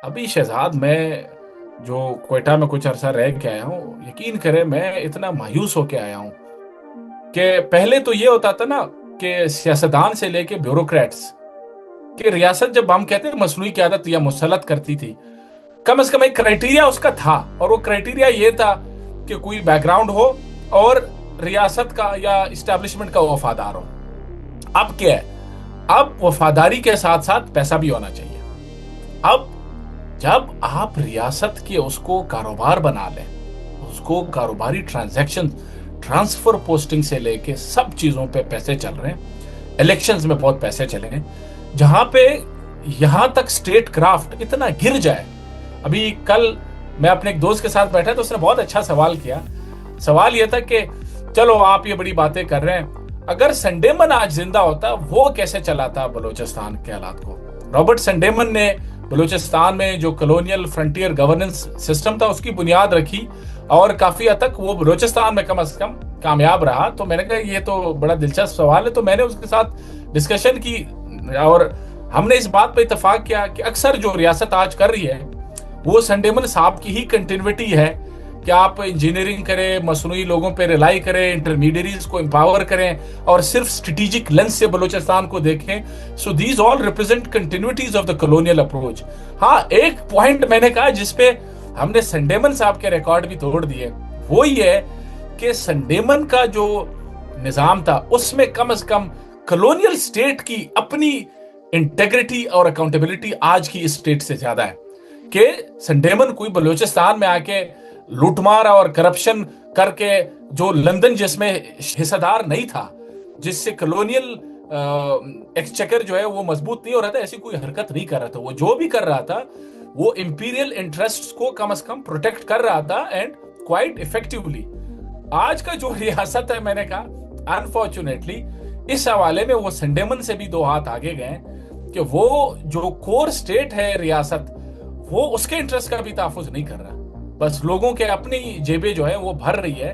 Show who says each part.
Speaker 1: अभी शहजाद, मैं जो क्वेटा में कुछ अरसा रह के आया हूँ, यकीन करें मैं इतना मायूस होके आया हूँ कि पहले तो ये होता था ना कि सियासतदान से लेके ब्यूरोक्रेट्स कि रियासत, जब हम कहते हैं मसनूई क़यादत या मुसल्लत करती थी, कम से कम एक क्राइटेरिया उसका था। और वो क्राइटेरिया ये था कि कोई बैकग्राउंड हो और रियासत का या इस्टेब्लिशमेंट का वफादार हो। अब क्या है? अब वफादारी के साथ साथ पैसा भी होना चाहिए। अब जब आप रियासत के उसको कारोबार बना लें, उसको कारोबारी ट्रांजैक्शन, ट्रांसफर, पोस्टिंग से लेके सब चीजों पे पैसे चल रहे हैं, इलेक्शंस में बहुत पैसे चले हैं, जहां पे यहां तक स्टेट क्राफ्ट इतना गिर जाए। अभी कल मैं अपने एक दोस्त के साथ बैठा तो उसने बहुत अच्छा सवाल किया। सवाल यह था कि चलो आप ये बड़ी बातें कर रहे हैं, अगर संडेमन आज जिंदा होता वो कैसे चलाता बलूचिस्तान के हालात को। रॉबर्ट संडेमन ने बलूचिस्तान में जो कॉलोनियल फ्रंटियर गवर्नेंस सिस्टम था उसकी बुनियाद रखी और काफी हद तक वो बलूचिस्तान में कम से कम कामयाब रहा। तो मैंने कहा ये तो बड़ा दिलचस्प सवाल है। तो मैंने उसके साथ डिस्कशन की और हमने इस बात पर इतफाक किया कि अक्सर जो रियासत आज कर रही है वो संडेमन साहब की ही कंटिन्यूटी है कि आप इंजीनियरिंग करें, मसनूई लोगों पे रिलाई करें, इंटरमीडियरीज को एम्पावर करें और सिर्फ स्ट्रेटेजिक लेंस से बलूचिस्तान को देखें। So these all represent continuities of the colonial approach. हाँ, एक पॉइंट मैंने कहा जिसपे हमने संडेमन साहब के रिकॉर्ड भी तोड़ दिए, वो ये है कि संडेमन का जो निजाम था उसमें कम से कम कॉलोनियल स्टेट की अपनी इंटेग्रिटी और अकाउंटेबिलिटी आज की स्टेट से ज्यादा है। कि संडेमन कोई बलूचिस्तान में आके लूटमार और करप्शन करके, जो लंदन जिसमें हिस्सेदार नहीं था, जिससे कॉलोनियल एक्सचेकर जो है वो मजबूत नहीं हो रहा था, ऐसी कोई हरकत नहीं कर रहा था। वो जो भी कर रहा था वो इंपीरियल इंटरेस्ट्स को कम से कम प्रोटेक्ट कर रहा था एंड क्वाइट इफेक्टिवली। आज का जो रियासत है, मैंने कहा अनफॉर्चुनेटली इस हवाले में वो संडेमन से भी दो हाथ आगे गए कि वो जो कोर स्टेट है रियासत, वो उसके इंटरेस्ट का भी तहफुज नहीं कर रहा, बस लोगों के अपनी जेबें जो है वो भर रही है